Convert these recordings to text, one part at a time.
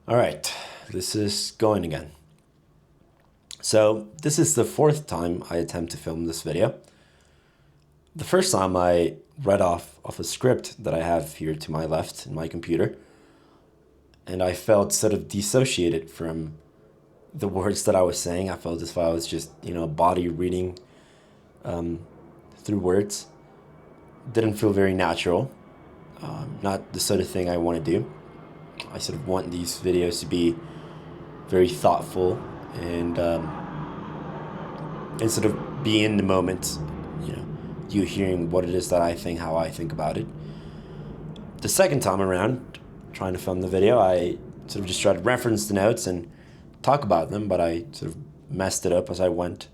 All right, this is going again. So this is the fourth time I attempt to film this video. The first time I read off a script that I have here to my left in my computer, and I felt sort of dissociated from the words that I was saying. I felt as if I was just, a body reading through words. Didn't feel very natural. Not the sort of thing I want to do. I sort of want these videos to be very thoughtful and sort of be in the moment, you hearing what it is that I think, how I think about it. The second time around, trying to film the video, I sort of just tried to reference the notes and talk about them, but I sort of messed it up as I went.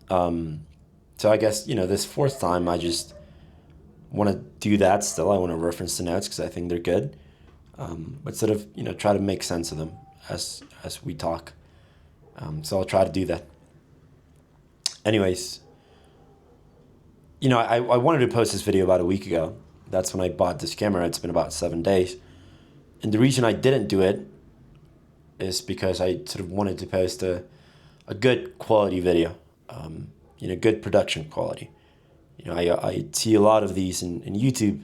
So I guess, this fourth time I just want to do that still. I want to reference the notes because I think they're good. But sort of, try to make sense of them as we talk. So I'll try to do that. Anyways, I wanted to post this video about a week ago. That's when I bought this camera. It's been about 7 days. And the reason I didn't do it is because I sort of wanted to post a good quality video, good production quality. I see a lot of these in YouTube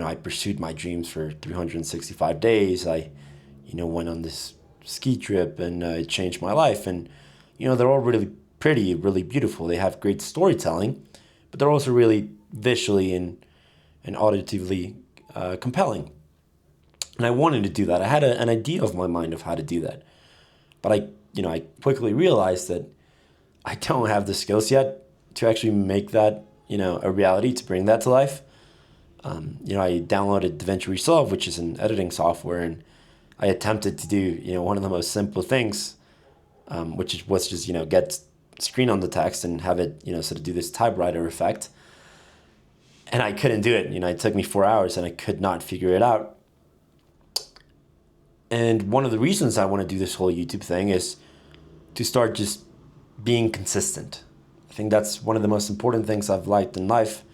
I pursued my dreams for 365 days. I, went on this ski trip and it changed my life. And, they're all really pretty, really beautiful. They have great storytelling, but they're also really visually and auditively compelling. And I wanted to do that. I had an idea of my mind of how to do that. But I quickly realized that I don't have the skills yet to actually make that, a reality, to bring that to life. I downloaded DaVinci Resolve, which is an editing software, and I attempted to do, one of the most simple things, which was just, get screen on the text and have it, sort of do this typewriter effect. And I couldn't do it. It took me 4 hours and I could not figure it out. And one of the reasons I want to do this whole YouTube thing is to start just being consistent. I think that's one of the most important things I've liked in life.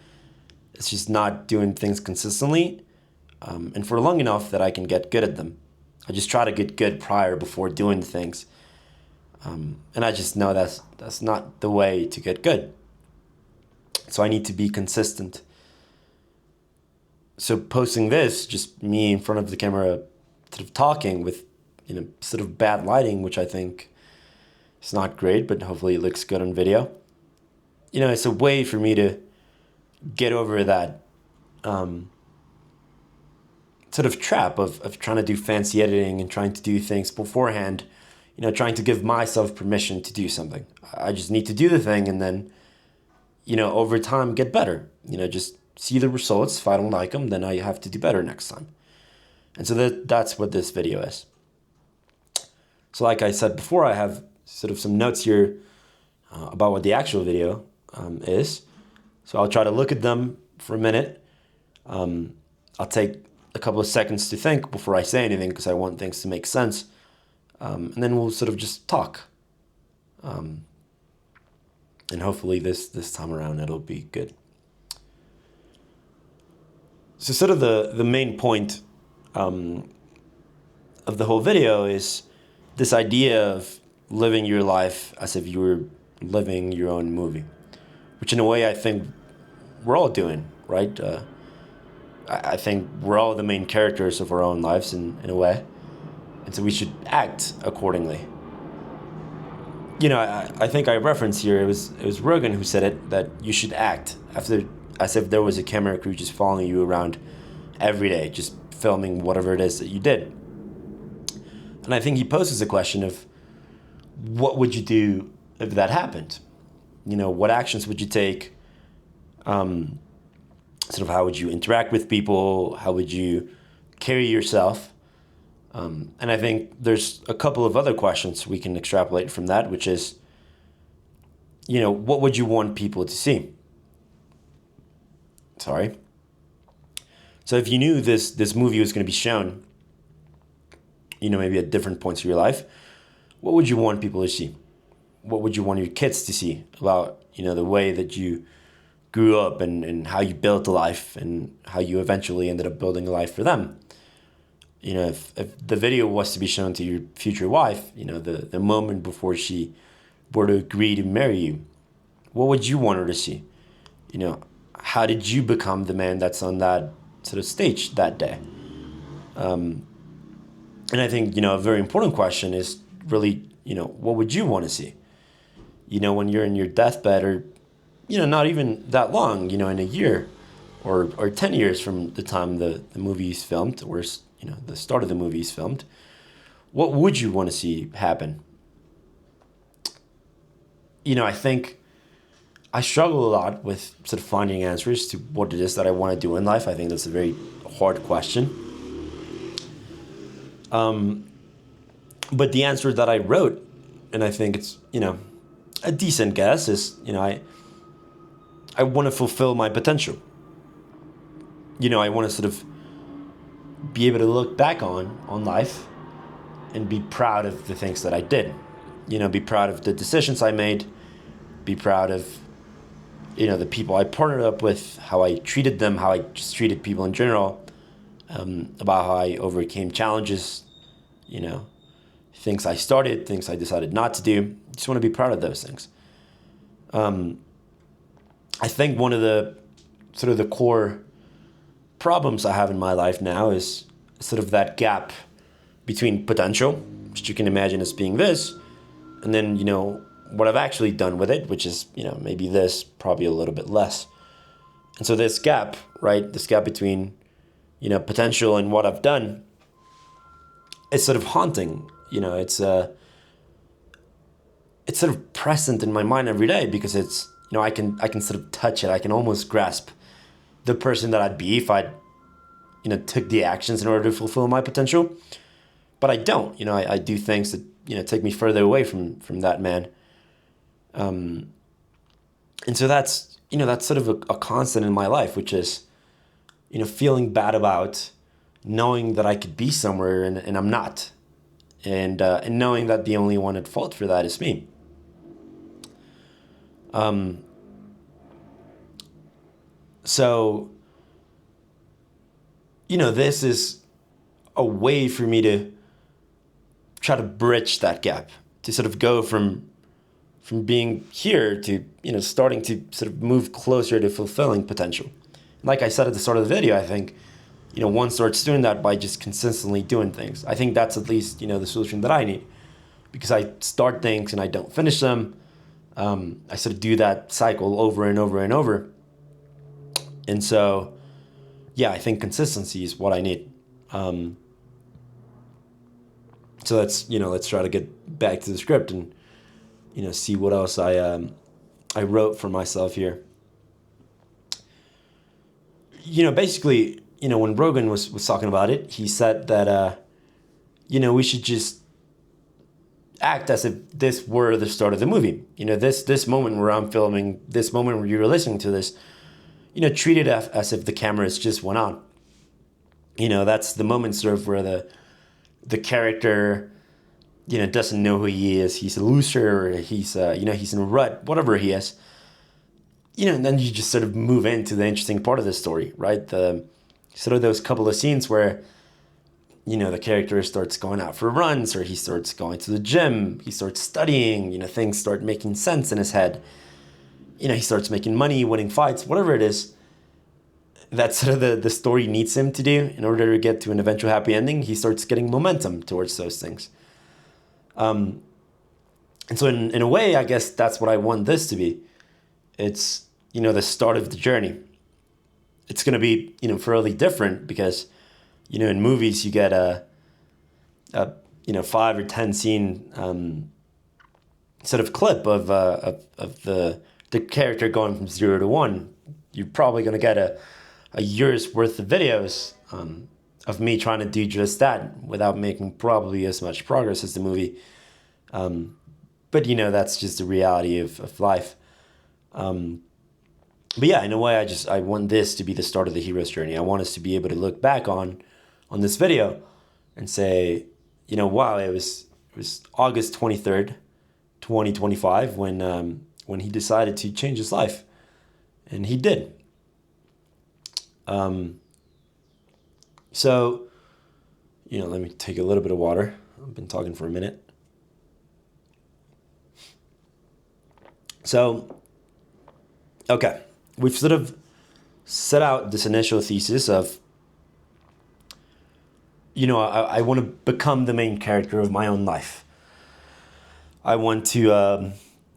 It's just not doing things consistently and for long enough that I can get good at them. I just try to get good before doing things. And I just know that's not the way to get good. So I need to be consistent. So posting this, just me in front of the camera, sort of talking with, sort of bad lighting, which I think is not great, but hopefully it looks good on video. It's a way for me to get over that sort of trap of trying to do fancy editing and trying to do things beforehand, trying to give myself permission to do something. I just need to do the thing and then, over time get better, just see the results. If I don't like them, then I have to do better next time. And so that's what this video is. So like I said before, I have sort of some notes here about what the actual video is. So I'll try to look at them for a minute. I'll take a couple of seconds to think before I say anything because I want things to make sense. And then we'll sort of just talk. And hopefully this time around it'll be good. So sort of the main point of the whole video is this idea of living your life as if you were living your own movie, which in a way I think we're all doing, right? I think we're all the main characters of our own lives in a way. And so we should act accordingly. I think I referenced here, it was Rogan who said it, that you should act as if there was a camera crew just following you around every day, just filming whatever it is that you did. And I think he poses the question of what would you do if that happened? What actions would you take? Sort of how would you interact with people? How would you carry yourself? And I think there's a couple of other questions we can extrapolate from that, which is, what would you want people to see? Sorry. So if you knew this movie was going to be shown, maybe at different points of your life, what would you want people to see? What would you want your kids to see about, the way that you grew up and how you built a life and how you eventually ended up building a life for them? if the video was to be shown to your future wife, the moment before she were to agree to marry you, what would you want her to see? How did you become the man that's on that sort of stage that day? And I think, a very important question is really, what would you want to see? When you're in your deathbed, or, not even that long, in a year or 10 years from the time the movie is filmed, or, the start of the movie is filmed, what would you want to see happen? I think I struggle a lot with sort of finding answers to what it is that I want to do in life. I think that's a very hard question. But the answer that I wrote, and I think it's, a decent guess, is, I want to fulfill my potential. I want to sort of be able to look back on life and be proud of the things that I did. Be proud of the decisions I made, be proud of, the people I partnered up with, how I treated them, how I just treated people in general, about how I overcame challenges, things I started, things I decided not to do. Just want to be proud of those things. I think one of the sort of the core problems I have in my life now is sort of that gap between potential, which you can imagine as being this, and then, what I've actually done with it, which is, maybe this, probably a little bit less. And so this gap, right, this gap between, potential and what I've done, it's sort of haunting. It's sort of present in my mind every day, because it's, I can sort of touch it. I can almost grasp the person that I'd be if I, took the actions in order to fulfill my potential. But I don't. I do things that, take me further away from that man. And so that's sort of a constant in my life, which is, feeling bad about knowing that I could be somewhere and I'm not. And knowing that the only one at fault for that is me. So, this is a way for me to try to bridge that gap, to sort of go from being here to, starting to sort of move closer to fulfilling potential. Like I said at the start of the video, I think, one starts doing that by just consistently doing things. I think that's at least, the solution that I need, because I start things and I don't finish them. I sort of do that cycle over and over and over. And so, yeah, I think consistency is what I need. So let's try to get back to the script and, see what else I wrote for myself here. Basically, when Rogan was talking about it, he said that, we should just act as if this were the start of the movie. This moment where I'm filming, this moment where you're listening to this, treat it as if the cameras just went on. That's the moment sort of where the character, doesn't know who he is. He's a loser, or he's in a rut, whatever he is. And then you just sort of move into the interesting part of the story, right? The sort of those couple of scenes where, the character starts going out for runs, or he starts going to the gym, he starts studying, things start making sense in his head. He starts making money, winning fights, whatever it is. That's sort of the story needs him to do in order to get to an eventual happy ending. He starts getting momentum towards those things. And so in a way, I guess that's what I want this to be. It's, the start of the journey. It's going to be, fairly different because, in movies you get a 5 or 10 scene sort of clip of the character going from 0 to 1. You're probably going to get a year's worth of videos of me trying to do just that without making probably as much progress as the movie. But that's just the reality of life. But yeah, in a way, I want this to be the start of the hero's journey. I want us to be able to look back on this video and say, wow, it was August 23rd, 2025 when he decided to change his life, and he did. So, Let me take a little bit of water. I've been talking for a minute. So, okay, we've sort of set out this initial thesis of, I want to become the main character of my own life. I want to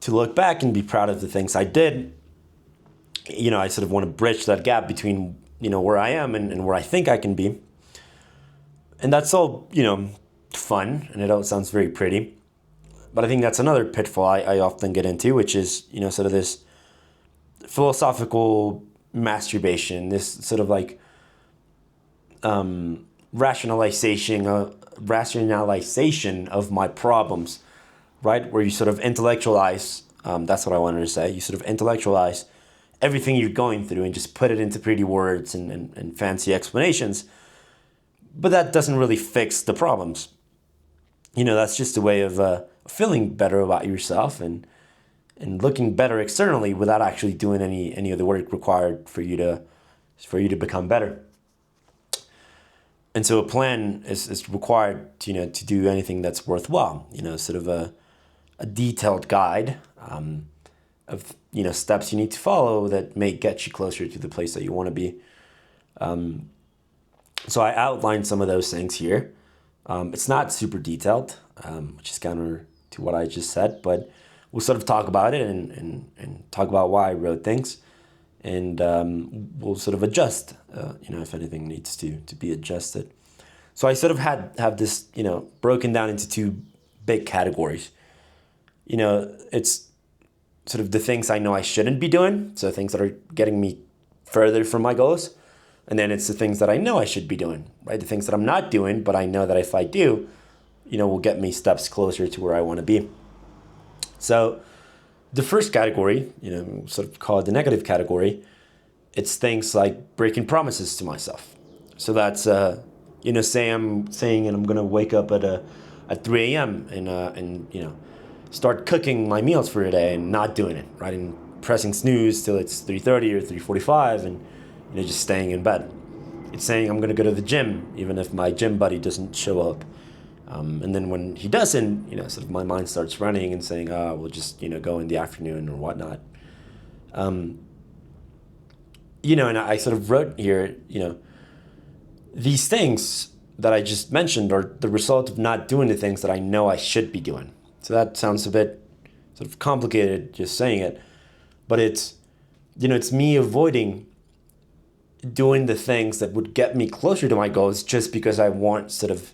look back and be proud of the things I did. I sort of want to bridge that gap between, where I am and where I think I can be. And that's all, fun, and it all sounds very pretty. But I think that's another pitfall I often get into, which is, sort of this philosophical masturbation, this sort of like rationalization of my problems, right? Where you sort of intellectualize, that's what I wanted to say, you sort of intellectualize everything you're going through and just put it into pretty words and fancy explanations. But that doesn't really fix the problems. That's just a way of feeling better about yourself and looking better externally without actually doing any of the work required for you to become better. And so a plan is required to do anything that's worthwhile. Sort of a detailed guide of steps you need to follow that may get you closer to the place that you want to be. So I outlined some of those things here. It's not super detailed, which is counter to what I just said, but we'll sort of talk about it and talk about why I wrote things, and we'll sort of adjust, if anything needs to be adjusted. So I sort of have this, broken down into two big categories. It's sort of the things I know I shouldn't be doing, so things that are getting me further from my goals. And then it's the things that I know I should be doing, right? The things that I'm not doing, but I know that if I do, will get me steps closer to where I want to be. So the first category, sort of call it the negative category, it's things like breaking promises to myself. So that's, say I'm saying and I'm going to wake up at 3 a.m. and start cooking my meals for the day and not doing it, right? And pressing snooze till it's 3:30 or 3:45 and just staying in bed. It's saying I'm going to go to the gym, even if my gym buddy doesn't show up. And then when he doesn't, sort of my mind starts running and saying, we'll just, go in the afternoon or whatnot. And I sort of wrote here, these things that I just mentioned are the result of not doing the things that I know I should be doing. So that sounds a bit sort of complicated just saying it, but it's me avoiding doing the things that would get me closer to my goals just because I want sort of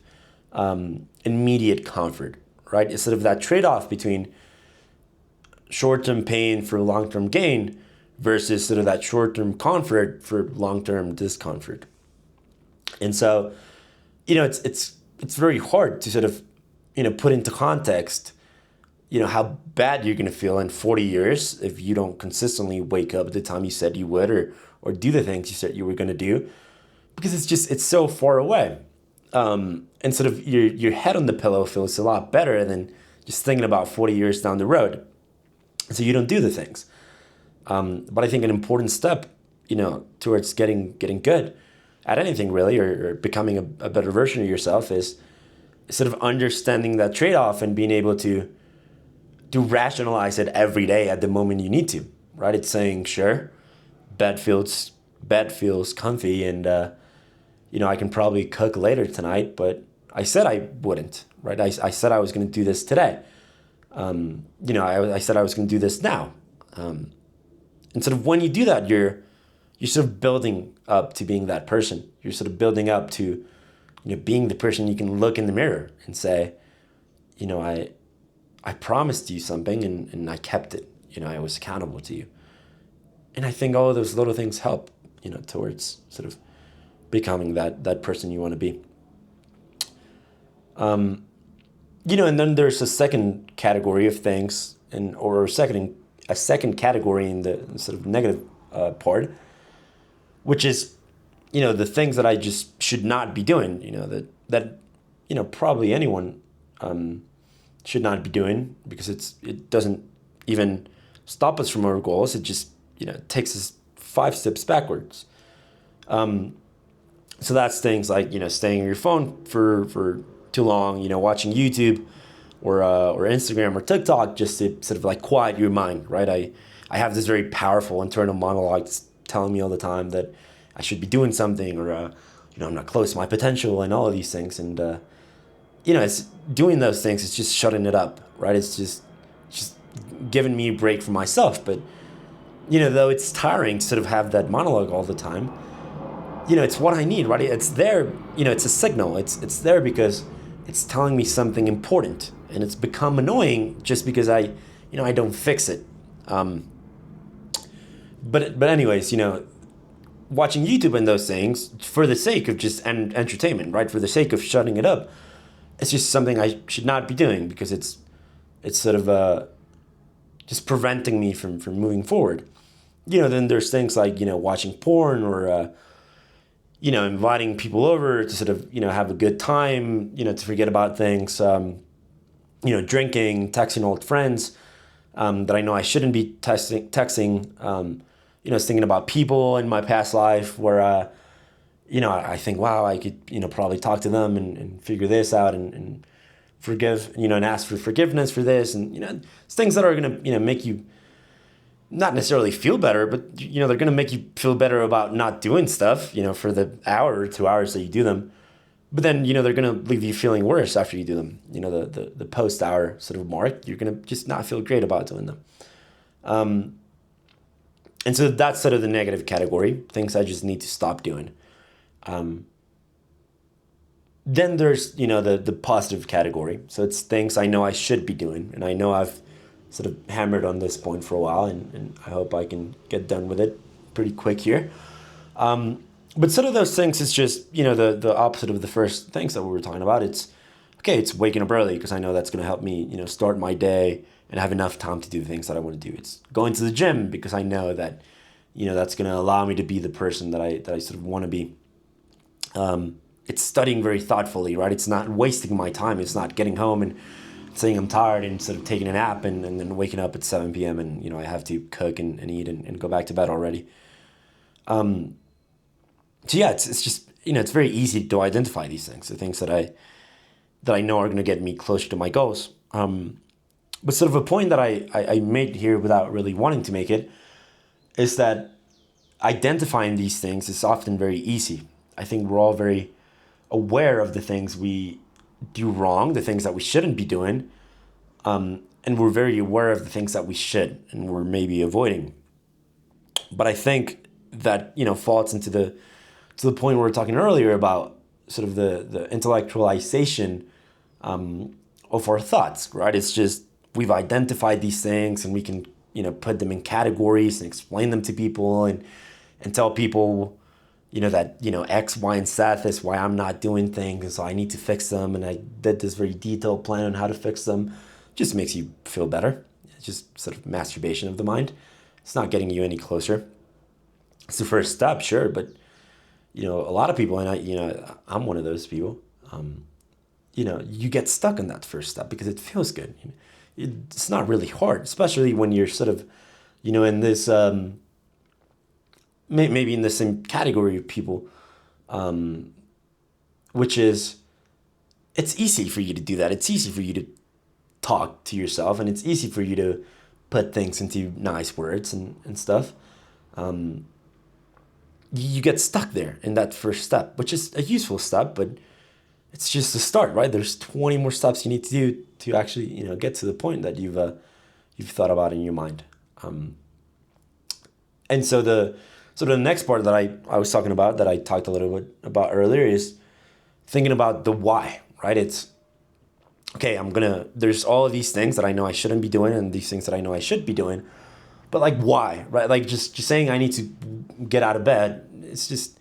immediate comfort, right? It's sort of that trade-off between short-term pain for long-term gain versus sort of that short-term comfort for long-term discomfort. And so, it's very hard to sort of, put into context, how bad you're going to feel in 40 years if you don't consistently wake up at the time you said you would or do the things you said you were going to do, because it's so far away. And sort of your head on the pillow feels a lot better than just thinking about 40 years down the road. So you don't do the things. But I think an important step, towards getting good at anything really, or becoming a better version of yourself is sort of understanding that trade-off and being able to rationalize it every day at the moment you need to, right? It's saying, sure, bed feels comfy and, I can probably cook later tonight, but I said I wouldn't, right? I said I was going to do this today. I said I was going to do this now. And sort of when you do that, you're sort of building up to being that person. You're sort of building up to, being the person you can look in the mirror and say, I promised you something and I kept it. I was accountable to you. And I think all of those little things help, towards sort of becoming that person you want to be. And then there's a second category of things, or a second category in the sort of negative part, which is, the things that I just should not be doing. That probably anyone should not be doing, because it doesn't even stop us from our goals. It just takes us 5 steps backwards. So that's things like, staying on your phone for too long, watching YouTube or Instagram or TikTok just to sort of like quiet your mind, right? I have this very powerful internal monologue telling me all the time that I should be doing something, or I'm not close to my potential and all of these things. And it's doing those things. It's just shutting it up, right? It's just giving me a break from myself. But though it's tiring to sort of have that monologue all the time, it's what I need, right? It's there, it's a signal. It's there because it's telling me something important, and it's become annoying just because I don't fix it. But anyways, watching YouTube and those things for the sake of just entertainment, right? For the sake of shutting it up, it's just something I should not be doing, because it's sort of just preventing me from moving forward. Then there's things like watching porn, or inviting people over to sort of have a good time, to forget about things. Drinking, texting old friends that I know I shouldn't be texting. Thinking about people in my past life where, I think, wow, I could, probably talk to them and figure this out, and forgive, and ask for forgiveness for this. And, it's things that are going to, make you not necessarily feel better, but, they're going to make you feel better about not doing stuff, for the hour or 2 hours that you do them. But then, they're going to leave you feeling worse after you do them. The post-hour sort of mark, you're going to just not feel great about doing them. And so that's sort of the negative category, things I just need to stop doing. Then there's, the positive category. So it's things I know I should be doing. And I know I've sort of hammered on this point for a while, and I hope I can get done with it pretty quick here. But sort of those things is just, the opposite of the first things that we were talking about. It's waking up early, because I know that's going to help me, start my day and have enough time to do the things that I want to do. It's going to the gym, because I know that, that's going to allow me to be the person that I sort of want to be. It's studying very thoughtfully, right? It's not wasting my time. It's not getting home and saying I'm tired and sort of taking a nap and then waking up at 7 p.m. and, I have to cook and eat and go back to bed already. So yeah, it's just, it's very easy to identify these things, the things that I know are going to get me closer to my goals. But sort of a point that I made here without really wanting to make it is that identifying these things is often very easy. I think we're all very aware of the things we do wrong, the things that we shouldn't be doing, and we're very aware of the things that we should and we're maybe avoiding. But I think that, falls into the point we were talking earlier about sort of the intellectualization of our thoughts, right? It's just we've identified these things, and we can, put them in categories and explain them to people and tell people, that, X, Y, and Z is why I'm not doing things, and so I need to fix them, and I did this very detailed plan on how to fix them. Just makes you feel better. It's just sort of masturbation of the mind. It's not getting you any closer. It's the first step, sure, but a lot of people, and I'm one of those people, you get stuck on that first step because it feels good. It's not really hard, especially when you're sort of, in this, maybe in the same category of people, which is, it's easy for you to do that. It's easy for you to talk to yourself, and it's easy for you to put things into nice words and stuff. You get stuck there in that first step, which is a useful step, but it's just a start, right? There's 20 more steps you need to do to actually, get to the point that you've thought about in your mind. And so the next part that I was talking about, that I talked a little bit about earlier, is thinking about the why, right? It's, okay, there's all of these things that I know I shouldn't be doing and these things that I know I should be doing, but like, why, right? Like just saying I need to get out of bed, it's just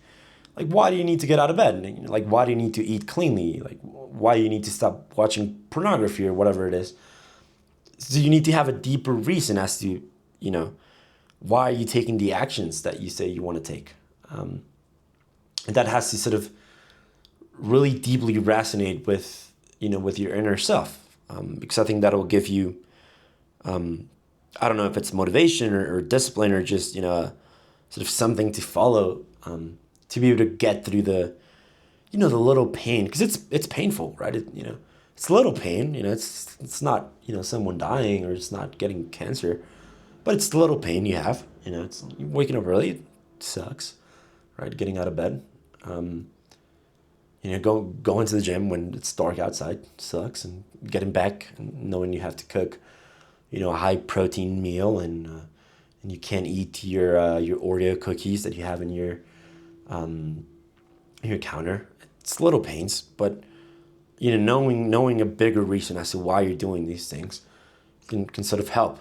like, why do you need to get out of bed? Like, why do you need to eat cleanly? Like, why do you need to stop watching pornography or whatever it is? So you need to have a deeper reason as to, why are you taking the actions that you say you want to take? And that has to sort of really deeply resonate with, with your inner self. Because I think that'll give you, I don't know if it's motivation or discipline or just, sort of something to follow, to be able to get through the the little pain, because it's painful, right? It's a little pain. It's not someone dying, or it's not getting cancer, but it's the little pain you have. It's waking up early. It sucks, right? Getting out of bed. Going to the gym when it's dark outside sucks, and getting back and knowing you have to cook, a high protein meal, and you can't eat your Oreo cookies that you have in your counter. It's little pains, but knowing a bigger reason as to why you're doing these things can sort of help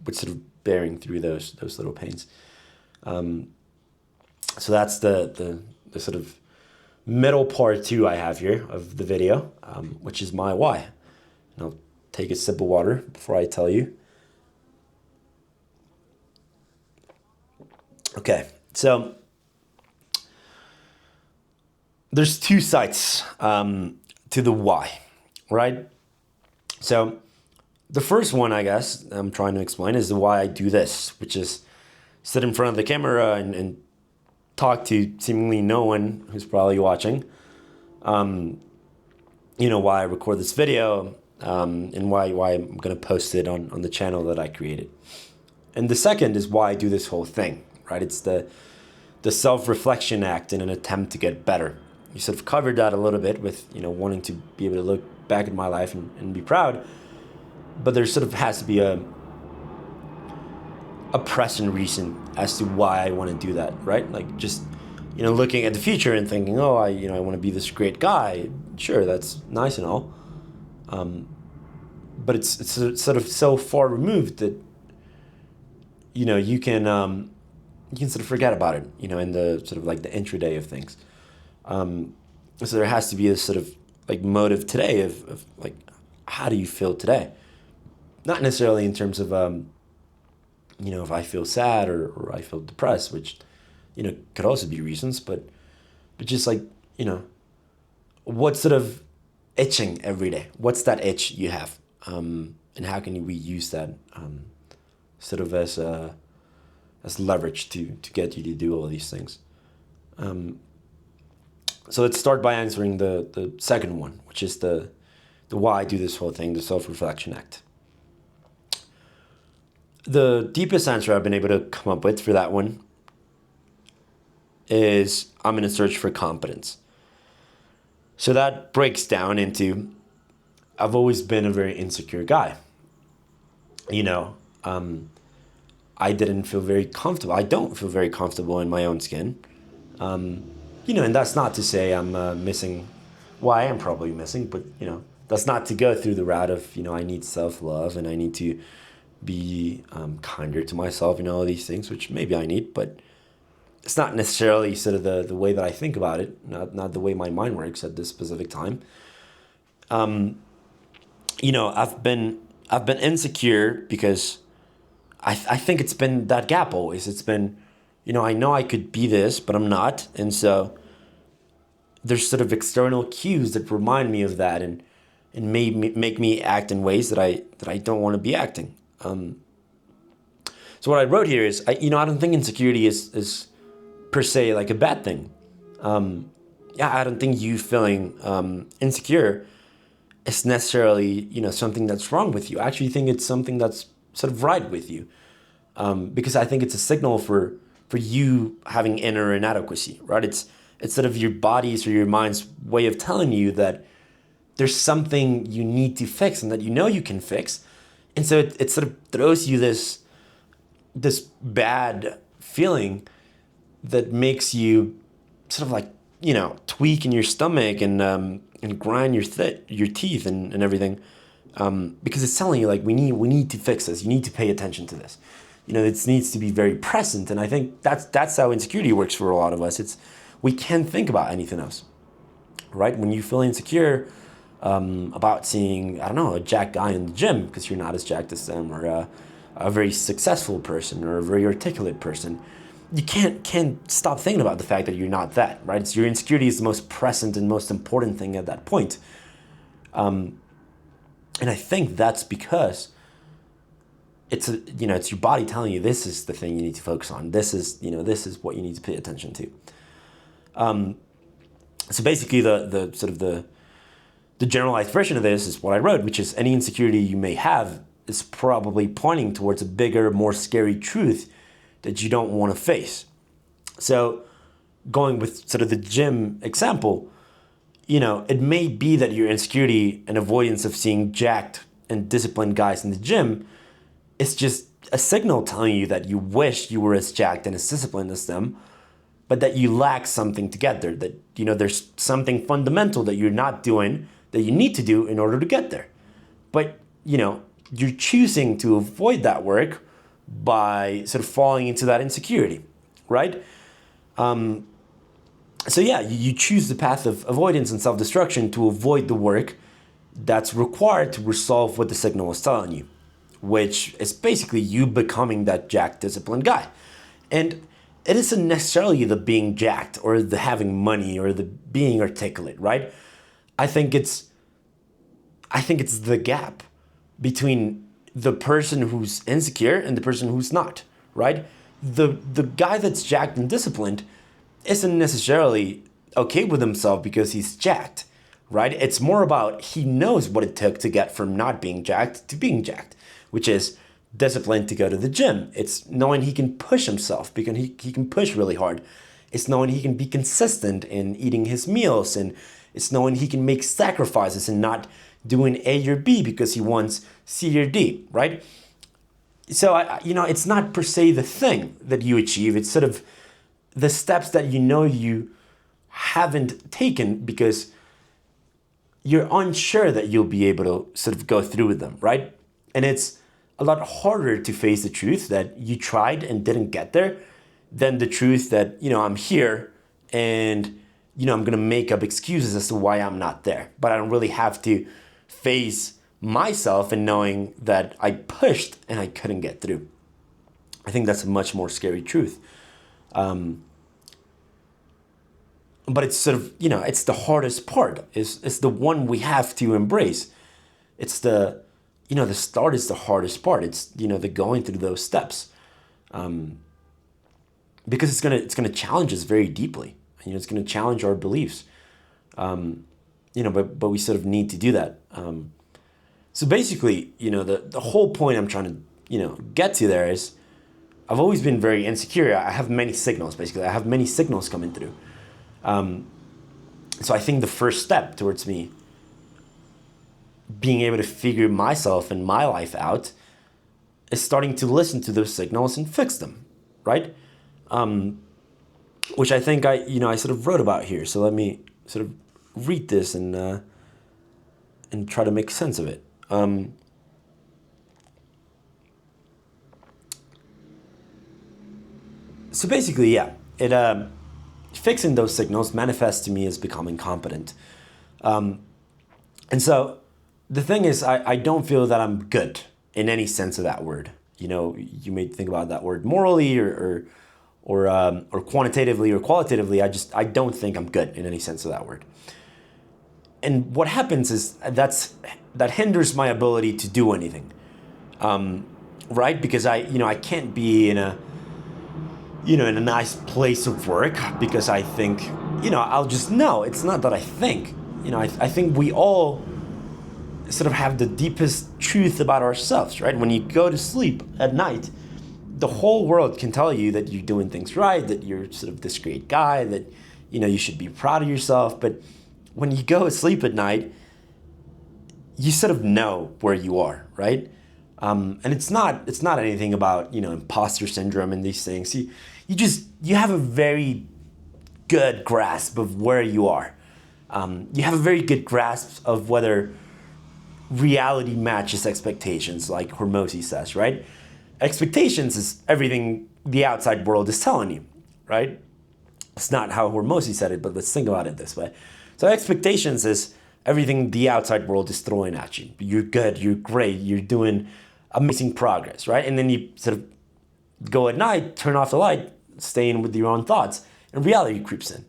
with sort of bearing through those little pains. So that's the sort of middle part two I have here of the video, which is my why. And I'll take a sip of water before I tell you. Okay, so there's two sides to the why, right? So the first one, I guess, I'm trying to explain is the why I do this, which is sit in front of the camera and talk to seemingly no one who's probably watching. Why I record this video, and why I'm going to post it on the channel that I created. And the second is why I do this whole thing, right? It's the self-reflection act in an attempt to get better. You sort of covered that a little bit with, wanting to be able to look back at my life and be proud. But there sort of has to be a present reason as to why I want to do that, right? Like just, looking at the future and thinking, oh, I want to be this great guy. Sure, that's nice and all. But it's sort of so far removed that, you can sort of forget about it, in the sort of like the intraday of things. So there has to be this sort of like motive today of like, how do you feel today? Not necessarily in terms of, if I feel sad or I feel depressed, which, could also be reasons, but just like, what's sort of itching every day? What's that itch you have? And how can we use that sort of as leverage to get you to do all these things? So let's start by answering the second one, which is the why I do this whole thing, the self-reflection act. The deepest answer I've been able to come up with for that one is I'm in a search for competence. So that breaks down into I've always been a very insecure guy. I didn't feel very comfortable. I don't feel very comfortable in my own skin. And that's not to say I'm missing. Well, I am probably missing, but that's not to go through the route of I need self-love and I need to be kinder to myself and all these things, which maybe I need, but it's not necessarily sort of the way that I think about it, not the way my mind works at this specific time. I've been insecure because I think it's been that gap always. It's been, I know I could be this, but I'm not, and so there's sort of external cues that remind me of that and make me act in ways that I don't want to be acting. So what I wrote here is, I don't think insecurity is per se like a bad thing. I don't think you feeling insecure is necessarily, something that's wrong with you. I actually think it's something that's sort of right with you. Because I think it's a signal for you having inner inadequacy, right? It's sort of your body's or your mind's way of telling you that there's something you need to fix and that you can fix. And so it sort of throws you this bad feeling that makes you sort of like, tweak in your stomach and grind your teeth and everything. Because it's telling you like, we need to fix this. You need to pay attention to this. It needs to be very present. And I think that's how insecurity works for a lot of us. We can't think about anything else, right? When you feel insecure, about seeing, I don't know, a jacked guy in the gym because you're not as jacked as them, or a very successful person or a very articulate person, you can't stop thinking about the fact that you're not that, right? It's your insecurity is the most present and most important thing at that point. And I think that's because it's your body telling you this is the thing you need to focus on. This is what you need to pay attention to. So basically, the sort of the generalized version of this is what I wrote, which is any insecurity you may have is probably pointing towards a bigger, more scary truth that you don't want to face. So going with sort of the gym example, it may be that your insecurity and avoidance of seeing jacked and disciplined guys in the gym is just a signal telling you that you wish you were as jacked and as disciplined as them, but that you lack something to get there, that, there's something fundamental that you're not doing that you need to do in order to get there. But, you're choosing to avoid that work by sort of falling into that insecurity, right? So yeah, you choose the path of avoidance and self-destruction to avoid the work that's required to resolve what the signal is telling you, which is basically you becoming that jacked, disciplined guy. And it isn't necessarily the being jacked or the having money or the being articulate, right? I think it's the gap between the person who's insecure and the person who's not, right? The guy that's jacked and disciplined isn't necessarily okay with himself because he's jacked, right? It's more about he knows what it took to get from not being jacked to being jacked, which is discipline to go to the gym. It's knowing he can push himself because he can push really hard. It's knowing he can be consistent in eating his meals, and it's knowing he can make sacrifices and not doing A or B because he wants C or D, right? So, it's not per se the thing that you achieve. It's sort of the steps that you haven't taken because you're unsure that you'll be able to sort of go through with them, right? And it's a lot harder to face the truth that you tried and didn't get there than the truth that, I'm here and, I'm going to make up excuses as to why I'm not there. But I don't really have to face myself in knowing that I pushed and I couldn't get through. I think that's a much more scary truth. But it's sort of, it's the hardest part. It's the one we have to embrace. It's the start is the hardest part. It's, the going through those steps. Because it's gonna challenge us very deeply. It's gonna challenge our beliefs. But we sort of need to do that. So basically, the whole point I'm trying to, get to there is I've always been very insecure. I have many signals, basically. I have many signals coming through. So I think the first step towards me being able to figure myself and my life out is starting to listen to those signals and fix them, right? Which I think I sort of wrote about here. So let me sort of read this and try to make sense of it. So basically, yeah, fixing those signals manifests to me as becoming competent. And so the thing is, I don't feel that I'm good in any sense of that word. You may think about that word morally or quantitatively or qualitatively. I don't think I'm good in any sense of that word. And what happens is that hinders my ability to do anything, right? Because I can't be in a nice place of work because I think, I'll just know. It's not that I think, I think we all sort of have the deepest truth about ourselves, right? When you go to sleep at night, the whole world can tell you that you're doing things right, that you're sort of this great guy, that, you should be proud of yourself. But when you go to sleep at night, you sort of know where you are, right? And it's not anything about, imposter syndrome and these things. You have a very good grasp of where you are. You have a very good grasp of whether reality matches expectations, like Hormozi says, right? Expectations is everything the outside world is telling you, right? It's not how Hormozi said it, but let's think about it this way. So expectations is everything the outside world is throwing at you. You're good, you're great, you're doing amazing progress, right? And then you sort of go at night, turn off the light, stay in with your own thoughts, and reality creeps in.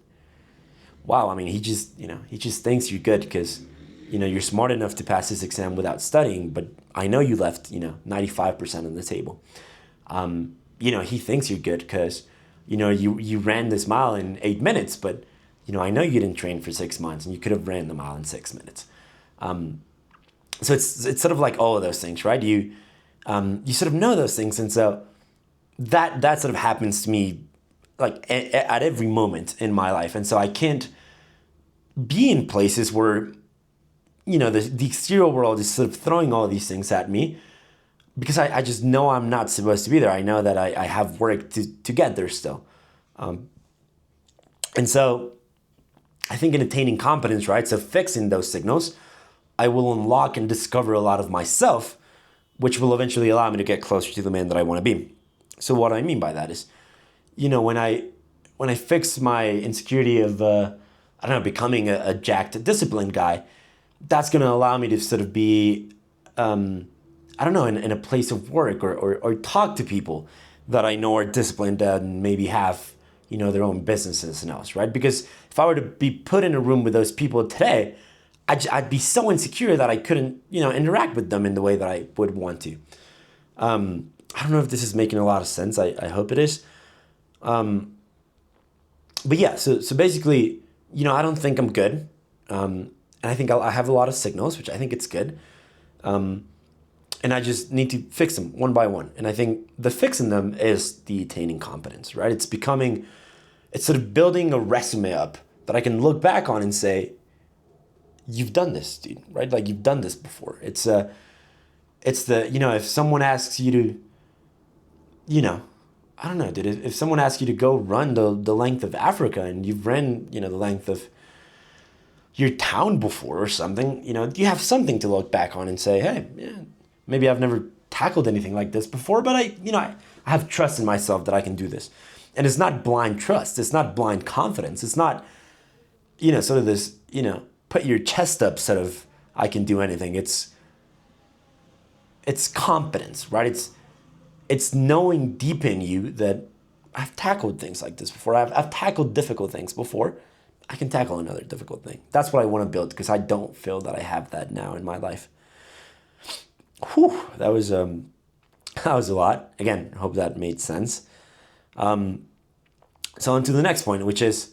Wow, I mean, he just thinks you're good because, you're smart enough to pass this exam without studying, but I know you left, 95% on the table. He thinks you're good because, you ran this mile in 8 minutes, but I know you didn't train for 6 months and you could have ran the mile in 6 minutes. So it's sort of like all of those things, right? You sort of know those things, and so that sort of happens to me like at every moment in my life, and so I can't be in places where the exterior world is sort of throwing all these things at me because I just know I'm not supposed to be there. I know that I have work to get there still, and so I think in attaining competence, right? So fixing those signals, I will unlock and discover a lot of myself, which will eventually allow me to get closer to the man that I want to be. So what I mean by that is, when I fix my insecurity of I don't know, becoming a jacked, disciplined guy, that's going to allow me to sort of be I don't know, in a place of work or talk to people that I know are disciplined and maybe have their own businesses and else, right? Because if I were to be put in a room with those people today, I'd be so insecure that I couldn't interact with them in the way that I would want to. I don't know if this is making a lot of sense. I hope it is. But yeah, so basically, I don't think I'm good. And I think I have a lot of signals, which I think it's good. And I just need to fix them one by one. And I think the fixing them is the attaining competence, right? It's sort of building a resume up that I can look back on and say, you've done this, dude, right? Like you've done this before. It's the, if someone asks you to, I don't know, dude, if someone asks you to go run the length of Africa and you've ran, the length of your town before or something, you have something to look back on and say, hey, yeah, maybe I've never tackled anything like this before, but I have trust in myself that I can do this. And it's not blind trust. It's not blind confidence. It's not, sort of this, put your chest up sort of, I can do anything. It's confidence, right? It's knowing deep in you that I've tackled things like this before. I've tackled difficult things before. I can tackle another difficult thing. That's what I want to build because I don't feel that I have that now in my life. Whew, that was a lot. Again, I hope that made sense. So on to the next point, which is,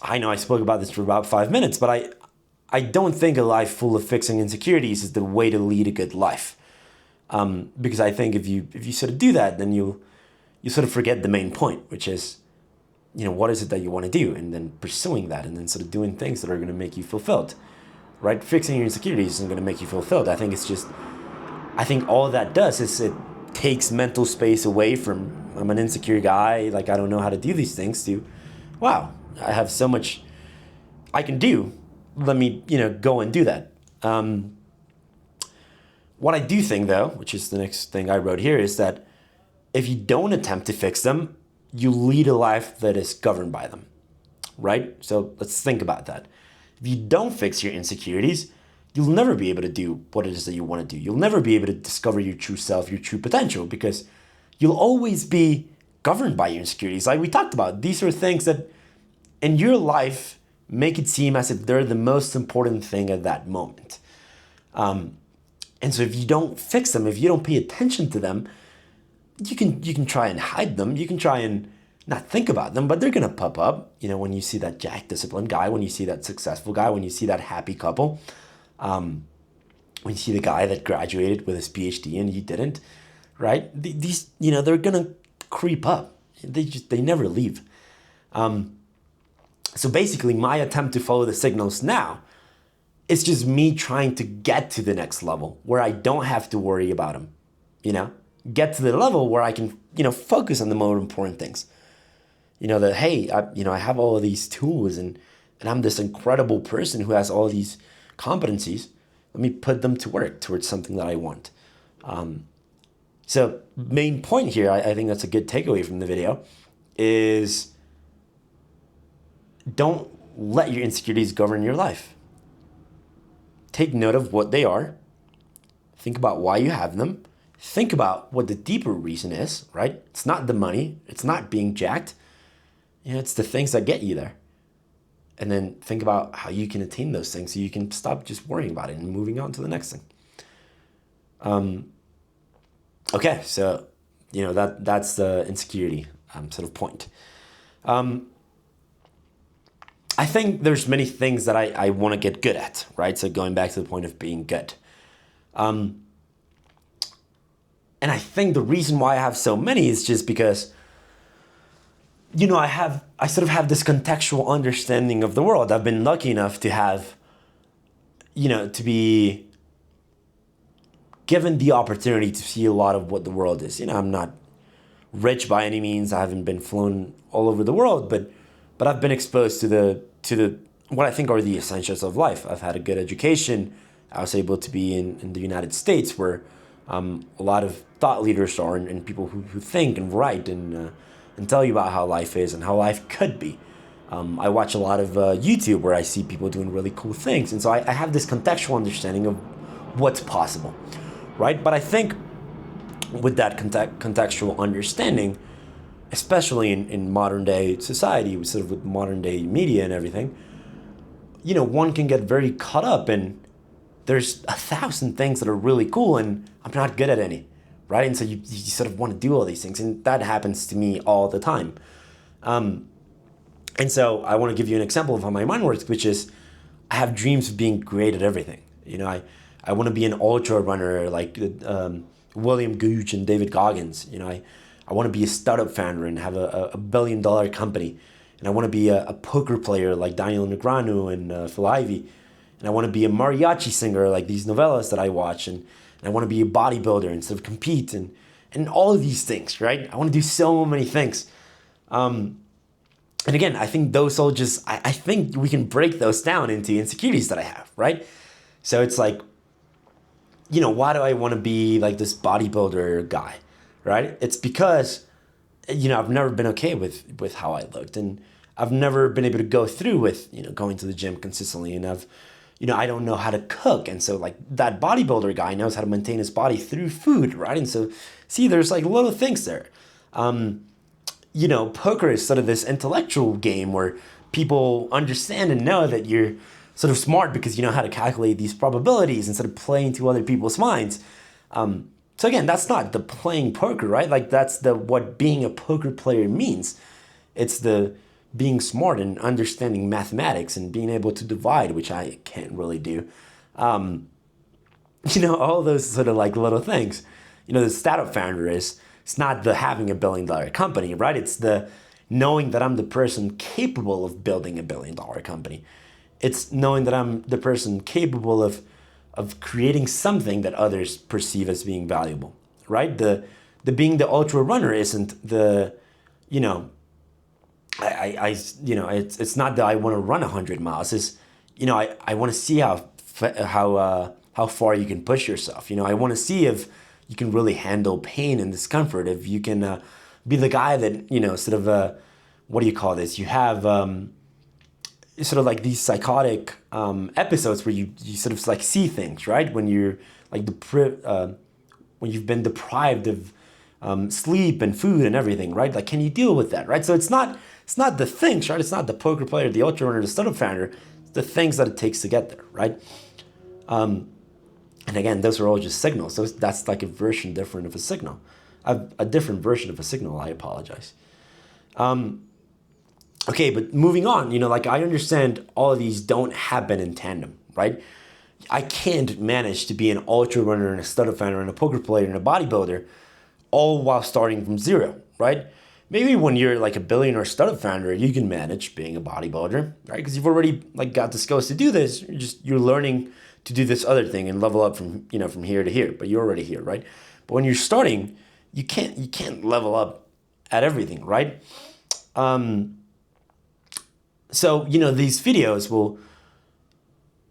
I know I spoke about this for about 5 minutes, but I don't think a life full of fixing insecurities is the way to lead a good life. Because I think if you sort of do that, then you sort of forget the main point, which is, what is it that you want to do, and then pursuing that, and then sort of doing things that are going to make you fulfilled, right? Fixing your insecurities isn't going to make you fulfilled. I think all that does is it takes mental space away from, I'm an insecure guy, like I don't know how to do these things, to, wow, I have so much I can do. Let me, go and do that. What I do think, though, which is the next thing I wrote here, is that if you don't attempt to fix them, you lead a life that is governed by them, right? So let's think about that. If you don't fix your insecurities, you'll never be able to do what it is that you want to do. You'll never be able to discover your true self, your true potential, because you'll always be governed by your insecurities. Like we talked about, these are things that in your life make it seem as if they're the most important thing at that moment. And so if you don't fix them, if you don't pay attention to them, you can try and hide them. You can try and not think about them, but they're going to pop up. When you see that jack disciplined guy, when you see that successful guy, when you see that happy couple, when you see the guy that graduated with his PhD and you didn't, right? These, they're going to creep up. They never leave. So basically my attempt to follow the signals now, it's just me trying to get to the next level where I don't have to worry about them, get to the level where I can, focus on the more important things. That, hey, I have all of these tools and I'm this incredible person who has all these competencies. Let me put them to work towards something that I want. So main point here, I think that's a good takeaway from the video, is don't let your insecurities govern your life. Take note of what they are. Think about why you have them. Think about what the deeper reason is, right? It's not the money. It's not being jacked. It's the things that get you there. And then think about how you can attain those things so you can stop just worrying about it and moving on to the next thing. Okay, so, that's the insecurity sort of point. I think there's many things that I want to get good at, right? So going back to the point of being good. And I think the reason why I have so many is just because, I sort of have this contextual understanding of the world. I've been lucky enough to have, to be given the opportunity to see a lot of what the world is. I'm not rich by any means. I haven't been flown all over the world, but I've been exposed to the what I think are the essentials of life. I've had a good education. I was able to be in the United States, where a lot of thought leaders are, and people who think and write and tell you about how life is and how life could be. I watch a lot of YouTube where I see people doing really cool things, and so I have this contextual understanding of what's possible, right? But I think with that contextual understanding, especially in modern day society, sort of with modern day media and everything, one can get very caught up in there's 1,000 things that are really cool and I'm not good at any, right? And so you sort of want to do all these things, and that happens to me all the time. And so I want to give you an example of how my mind works, which is I have dreams of being great at everything. I want to be an ultra runner like William Gooch and David Goggins. I want to be a startup founder and have a $1 billion company. And I want to be a poker player like Daniel Negreanu and Phil Ivey. And I want to be a mariachi singer like these novellas that I watch. And I want to be a bodybuilder and sort of compete and all of these things, right? I want to do so many things. And again, I think those all just, I think we can break those down into insecurities that I have, right? So it's like, why do I want to be like this bodybuilder guy, right? It's because, I've never been okay with how I looked, and I've never been able to go through with, going to the gym consistently, and I don't know how to cook. And so like that bodybuilder guy knows how to maintain his body through food, right? And so see, there's like little things there. Poker is sort of this intellectual game where people understand and know that you're sort of smart because you know how to calculate these probabilities and sort of play into other people's minds. So again, that's not the playing poker, right? Like that's what being a poker player means. It's the being smart and understanding mathematics and being able to divide, which I can't really do. All those sort of like little things. The startup founder it's not the having $1 billion company, right? It's the knowing that I'm the person capable of building $1 billion company. It's knowing that I'm the person capable of creating something that others perceive as being valuable, right? The being the ultra runner isn't the, it's not that I want to run 100 miles. It's, I want to see how far you can push yourself. I want to see if you can really handle pain and discomfort. If you can be the guy that, sort of, what do you call this? You have sort of like these psychotic episodes where you sort of like see things, right? When you're like when you've been deprived of sleep and food and everything, right? Like, can you deal with that, right? So it's not the things, right? It's not the poker player, the ultra runner, the startup founder. It's the things that it takes to get there, right? And again, those are all just signals. So that's like a version different of a signal. A different version of a signal, I apologize. Okay, but moving on, like I understand all of these don't happen in tandem, right? I can't manage to be an ultra runner and a startup founder and a poker player and a bodybuilder all while starting from zero, right? Maybe when you're like a billionaire startup founder, you can manage being a bodybuilder, right? Because you've already like got the skills to do this. You're learning to do this other thing and level up from here to here, but you're already here, right? But when you're starting, you can't level up at everything, right? So, these videos will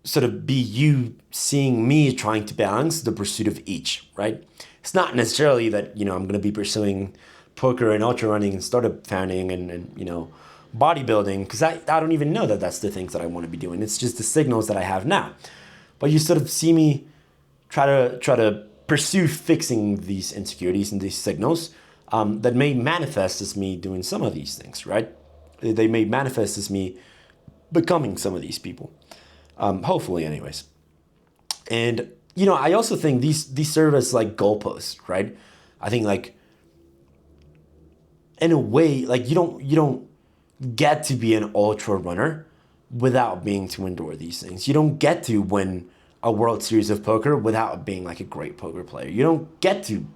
sort of be you seeing me trying to balance the pursuit of each, right? It's not necessarily that, I'm going to be pursuing poker and ultra running and startup founding and bodybuilding, because I don't even know that that's the things that I want to be doing. It's just the signals that I have now. But you sort of see me try to pursue fixing these insecurities and these signals that may manifest as me doing some of these things, right? They may manifest as me becoming some of these people, hopefully anyways. And, I also think these serve as like goalposts, right? I think like in a way, like you don't get to be an ultra runner without being to endure these things. You don't get to win a World Series of poker without being like a great poker player. You don't get to,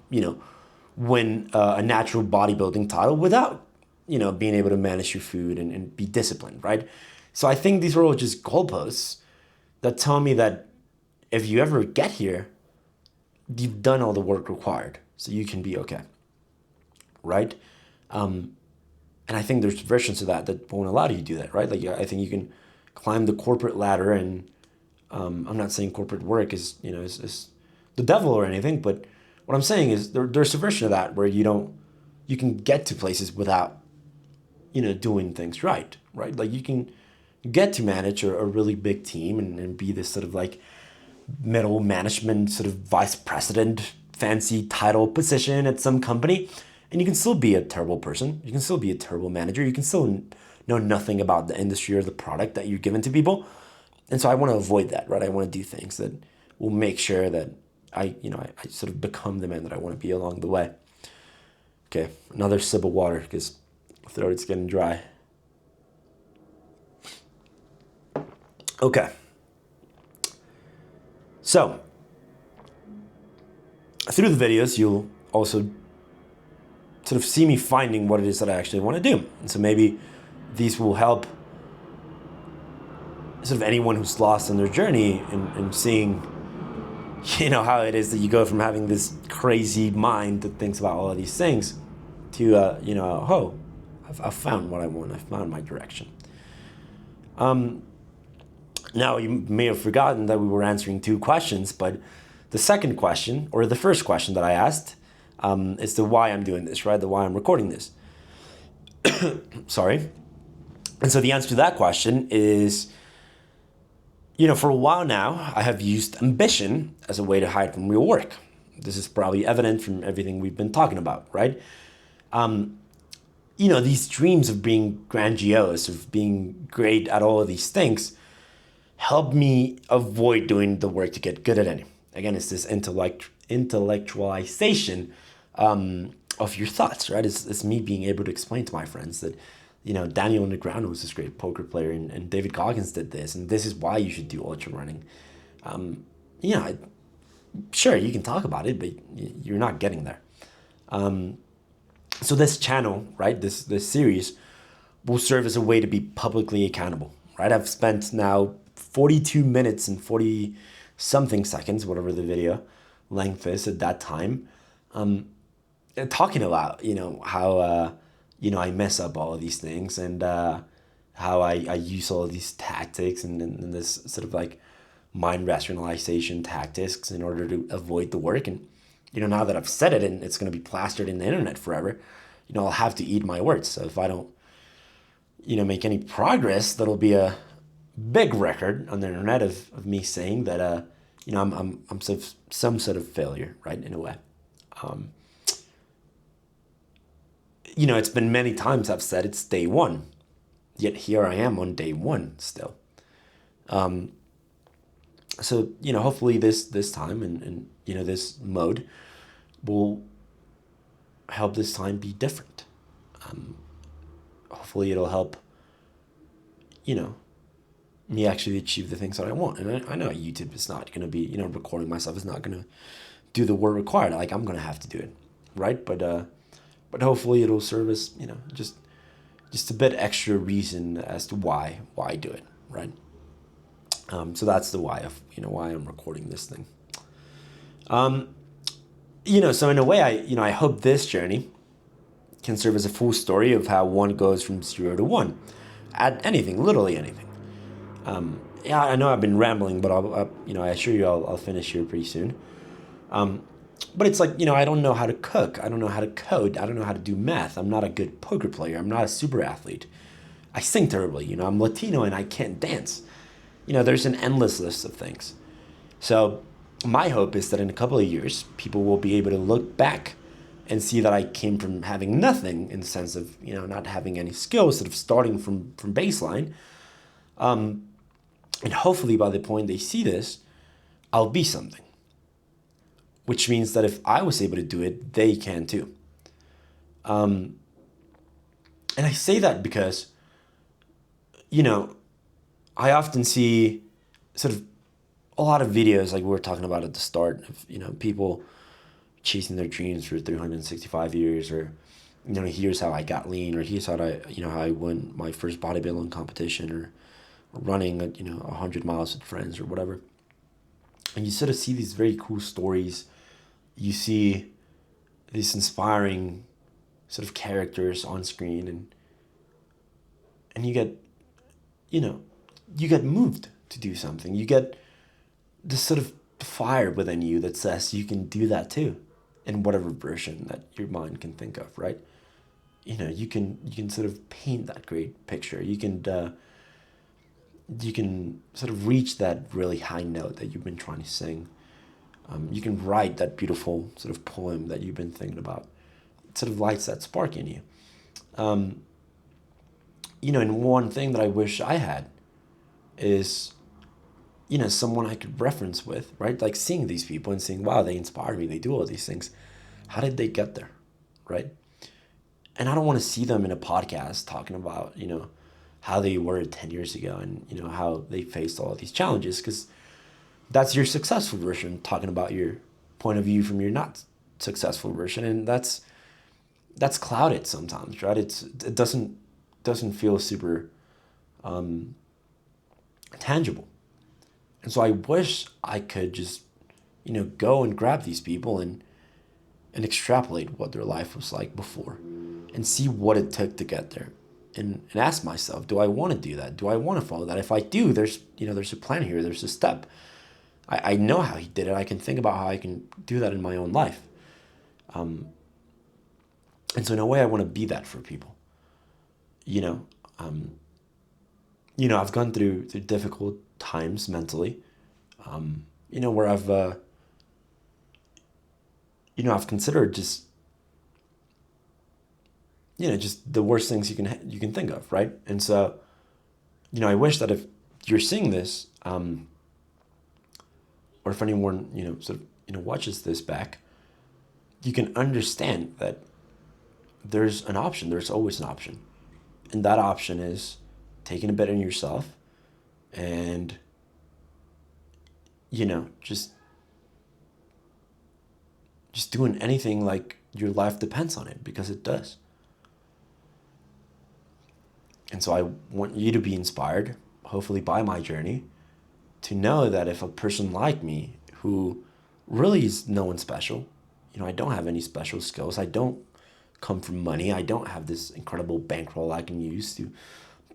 win a natural bodybuilding title without, being able to manage your food and be disciplined, right? So I think these are all just goalposts that tell me that if you ever get here, you've done all the work required, so you can be okay, right? And I think there's versions of that won't allow you to do that, right? Like I think you can climb the corporate ladder, and I'm not saying corporate work is the devil or anything, but what I'm saying is there's a version of that where you can get to places without doing things right? Like you can get to manage a really big team and be this sort of like middle management sort of vice president fancy title position at some company, and you can still be a terrible person, you can still be a terrible manager, you can still know nothing about the industry or the product that you're given to people. And so I want to avoid that, right? I want to do things that will make sure that I sort of become the man that I want to be along the way. Okay, another sip of water because my throat is getting dry. Okay. So, through the videos, you'll also sort of see me finding what it is that I actually want to do. And so maybe these will help sort of anyone who's lost in their journey and seeing, how it is that you go from having this crazy mind that thinks about all of these things to, I've found what I want. I've found my direction. Now, you may have forgotten that we were answering two questions, but the second question, or the first question that I asked, is the why I'm doing this, right? The why I'm recording this. Sorry. And so the answer to that question is, for a while now, I have used ambition as a way to hide from real work. This is probably evident from everything we've been talking about, right? These dreams of being grandiose, of being great at all of these things, help me avoid doing the work to get good at it. Again, it's this intellectualization of your thoughts, right? It's me being able to explain to my friends that, Daniel Negreanu was this great poker player, and David Goggins did this, and this is why you should do ultra running. Sure, you can talk about it, but you're not getting there. So this channel, right, this series will serve as a way to be publicly accountable, right? I've spent now 42 minutes and 40 something seconds, whatever the video length is at that time, talking about, how, I mess up all of these things, and how I use all of these tactics and this sort of like mind rationalization tactics in order to avoid the work. And, now that I've said it and it's going to be plastered in the internet forever, I'll have to eat my words. So if I don't, make any progress, that'll be a big record on the internet of me saying that, I'm some sort of failure, right, in a way. It's been many times I've said it's day one, yet here I am on day one still. So, hopefully this time and this mode will help this time be different. Hopefully it'll help, me actually achieve the things that I want. And I know YouTube is not going to be, recording myself is not going to do the work required. Like, I'm going to have to do it, right? But hopefully it'll serve as, just a bit extra reason as to why I do it, right? So that's the why of, why I'm recording this thing. So in a way, I hope this journey can serve as a full story of how one goes from 0 to 1 at anything, literally anything. I know I've been rambling, but I assure you I'll finish here pretty soon. But it's like, I don't know how to cook. I don't know how to code. I don't know how to do math. I'm not a good poker player. I'm not a super athlete. I sing terribly. I'm Latino and I can't dance. There's an endless list of things. So my hope is that in a couple of years, people will be able to look back and see that I came from having nothing, in the sense of, not having any skills, sort of starting from baseline. And hopefully by the point they see this, I'll be something. Which means that if I was able to do it, they can too. And I say that because, I often see sort of a lot of videos like we were talking about at the start of, people chasing their dreams for 365 years, or, here's how I got lean, or here's how I won my first bodybuilding competition, or running, 100 miles with friends or whatever. And you sort of see these very cool stories. You see these inspiring sort of characters on screen, and you know, you get moved to do something. You get this sort of fire within you that says you can do that too, in whatever version that your mind can think of, right? You can sort of paint that great picture. You can sort of reach that really high note that you've been trying to sing. You can write that beautiful sort of poem that you've been thinking about. It sort of lights that spark in you. Um, and one thing that I wish I had is, someone I could reference with, right? Like seeing these people and seeing, wow, they inspire me. They do all these things. How did they get there, right? And I don't want to see them in a podcast talking about, how they were 10 years ago, and, how they faced all of these challenges, because that's your successful version talking about your point of view from your not successful version. And that's clouded sometimes, right? It doesn't feel super tangible. And so I wish I could just, go and grab these people and extrapolate what their life was like before, and see what it took to get there, and ask myself, do I want to do that? Do I want to follow that? If I do, there's a plan here, there's a step. I know how he did it. I can think about how I can do that in my own life. And so in a way, I want to be that for people. You know, um, I've gone through difficult times mentally. Where I've considered just the worst things you can think of, right? And so, I wish that if you're seeing this, or if anyone, sort of, watches this back, you can understand that there's an option. There's always an option. And that option is taking a bet on yourself, and, just doing anything like your life depends on it, because it does. And so I want you to be inspired, hopefully by my journey, to know that if a person like me, who really is no one special, I don't have any special skills, I don't come from money, I don't have this incredible bankroll I can use to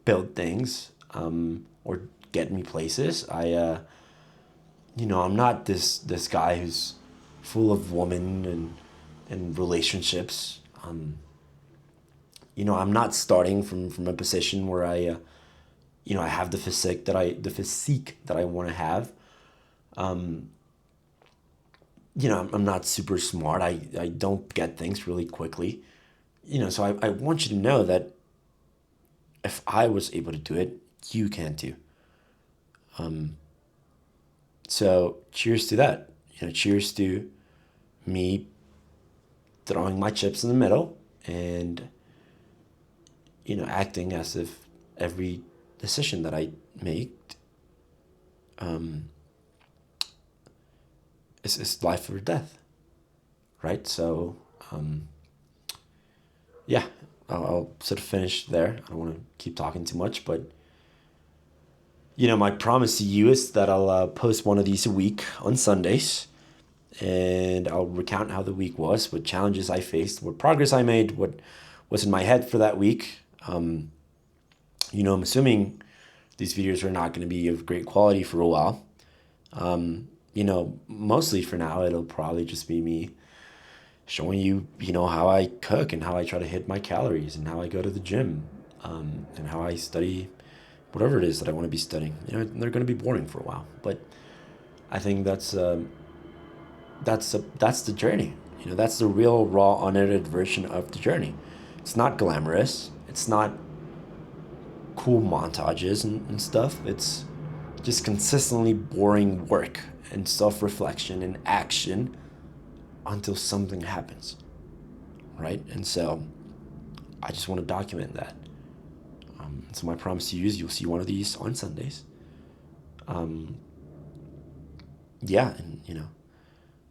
build things, or get me places. I'm not this guy who's full of women and relationships. I'm not starting from a position where I have the physique that I want to have. Um, I'm not super smart. I don't get things really quickly. So I want you to know that if I was able to do it, you can too. Um, so cheers to that. Cheers to me throwing my chips in the middle, and, acting as if every decision that I make, um, is life or death, right? So, yeah, I'll sort of finish there. I don't want to keep talking too much, but, my promise to you is that I'll post one of these a week on Sundays, and I'll recount how the week was, what challenges I faced, what progress I made, what was in my head for that week. I'm assuming these videos are not going to be of great quality for a while. Mostly for now, it'll probably just be me showing you, how I cook, and how I try to hit my calories, and how I go to the gym, and how I study whatever it is that I want to be studying. They're going to be boring for a while, but I think that's the journey. That's the real, raw, unedited version of the journey. It's not glamorous. It's not cool montages and stuff. It's just consistently boring work and self-reflection and action until something happens, right? And so I just want to document that. So my promise to you is you'll see one of these on Sundays. Yeah, and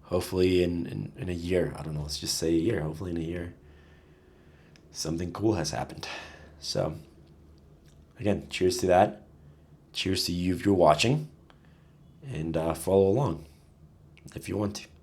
hopefully in a year, I don't know, let's just say a year, hopefully in a year, something cool has happened. So, again, cheers to that. Cheers to you if you're watching, and follow along if you want to.